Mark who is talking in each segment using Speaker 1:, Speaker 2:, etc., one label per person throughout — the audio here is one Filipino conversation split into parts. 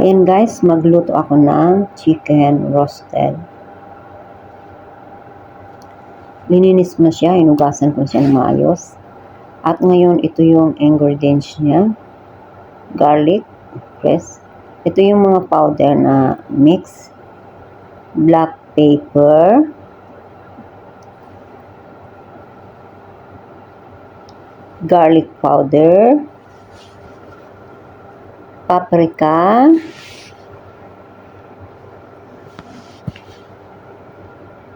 Speaker 1: Ayan guys, magluto ako ng chicken roasted. Lininis ko na siya, hinugasan ko siya ng maayos. At ngayon, ito yung ingredients niya. Garlic, press. Ito yung mga powder na mix. Black pepper. Garlic powder. Paprika.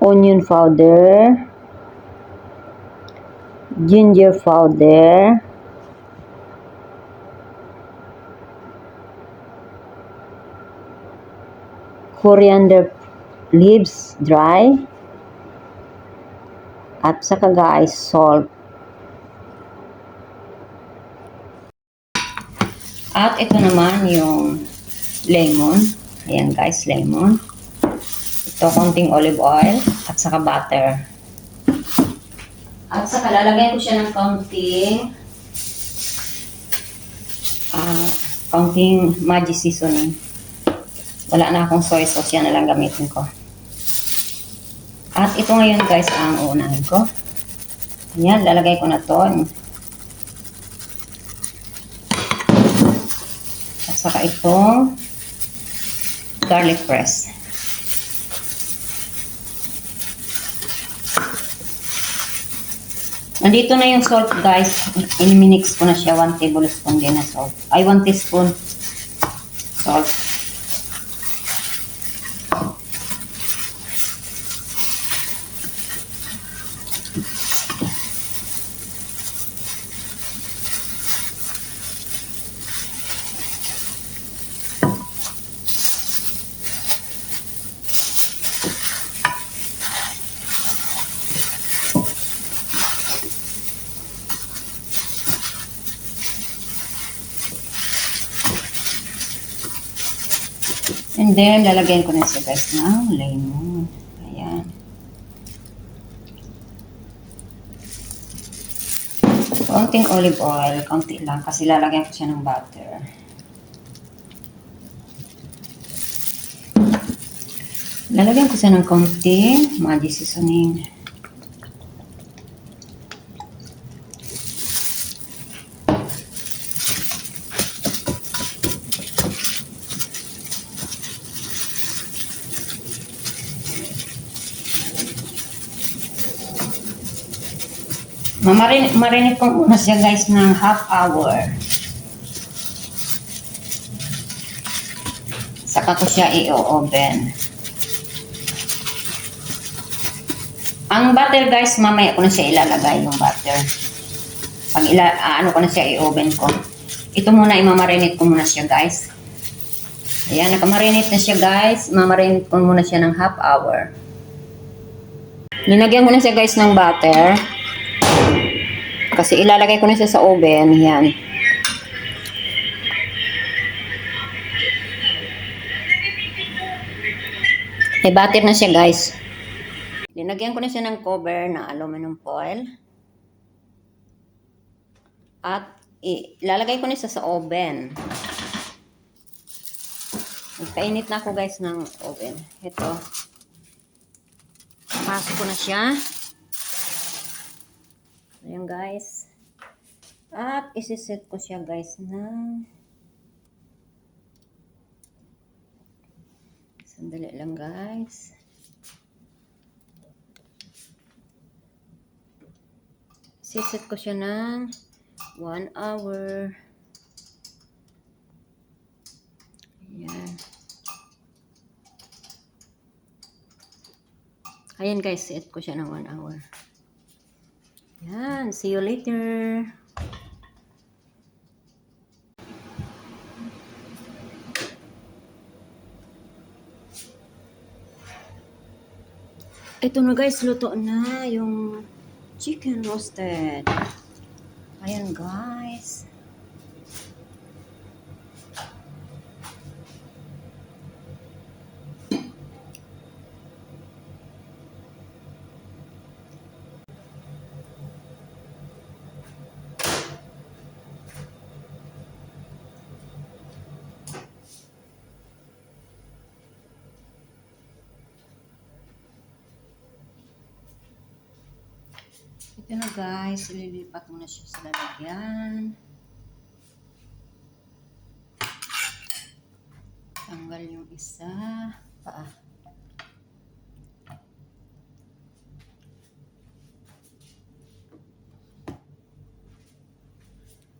Speaker 1: Onion powder, ginger powder, coriander leaves dry, at saka guys, salt. At ito naman yung lemon. Ayan guys, lemon. Ito, konting olive oil at saka butter. At saka lalagyan ko siya ng kaunting Maggi seasoning. Wala na akong soy sauce, yan na lang gamitin ko. At ito ngayon guys ang uunahin ko. Ayan, lalagay ko na to. At saka itong garlic press. Nandito na yung salt guys. Iniminix ko na siya. 1 tablespoon din na salt. Ay, 1 teaspoon salt. And then, lalagyan ko na siya guys ng lemon. Ayan. Konting olive oil. Konti lang kasi lalagyan ko siya ng butter. Lalagyan ko siya ng konting Maggi seasoning. Marinate ko muna siya guys ng half hour. Saka ko siya i-oven. Ang butter guys, mamaya ko na siya ilalagay yung butter. Pag ano ko na siya i-oven ko. Ito muna, imamarinate ko muna siya guys. Ayan, nakamarinate na siya guys. Imamarinate ko muna siya ng half hour. Linagyan ko na siya guys ng butter. Kasi ilalagay ko na siya sa oven. Yan. May butter na siya guys. Linagyan ko na siya ng cover na aluminum foil. At ilalagay ko na siya sa oven. Nagpainit na ako guys ng oven. Ito. Pasok ko na siya. Ayan guys. At isiset ko siya guys na sandali lang guys. Isiset ko siya ng 1 hour. Ayan. Ayan guys, set ko siya ng 1 hour. Yan, see you later. Ito na guys, luto na yung chicken roasted. Ayan guys. Ito na guys, ililipat mo na siya sa lalagyan. Tanggal yung isa. Paa.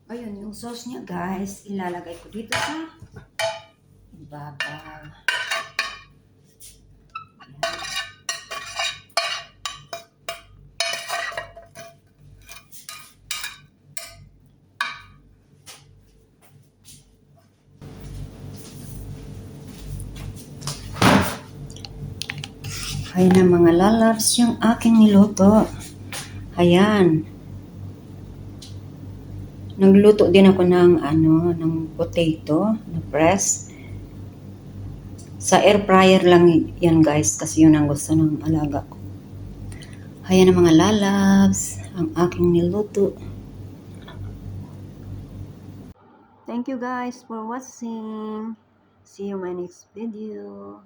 Speaker 1: Ayun, yung sauce niya guys, ilalagay ko dito sa ibabaw. Ayan na mga lalabs yung aking niluto. Ayan. Nagluto din ako ng ng potato na press. Sa air fryer lang yan guys kasi yun ang gusto ng alaga ko. Ayan na mga lalabs ang aking niluto. Thank you guys for watching. See you in my next video.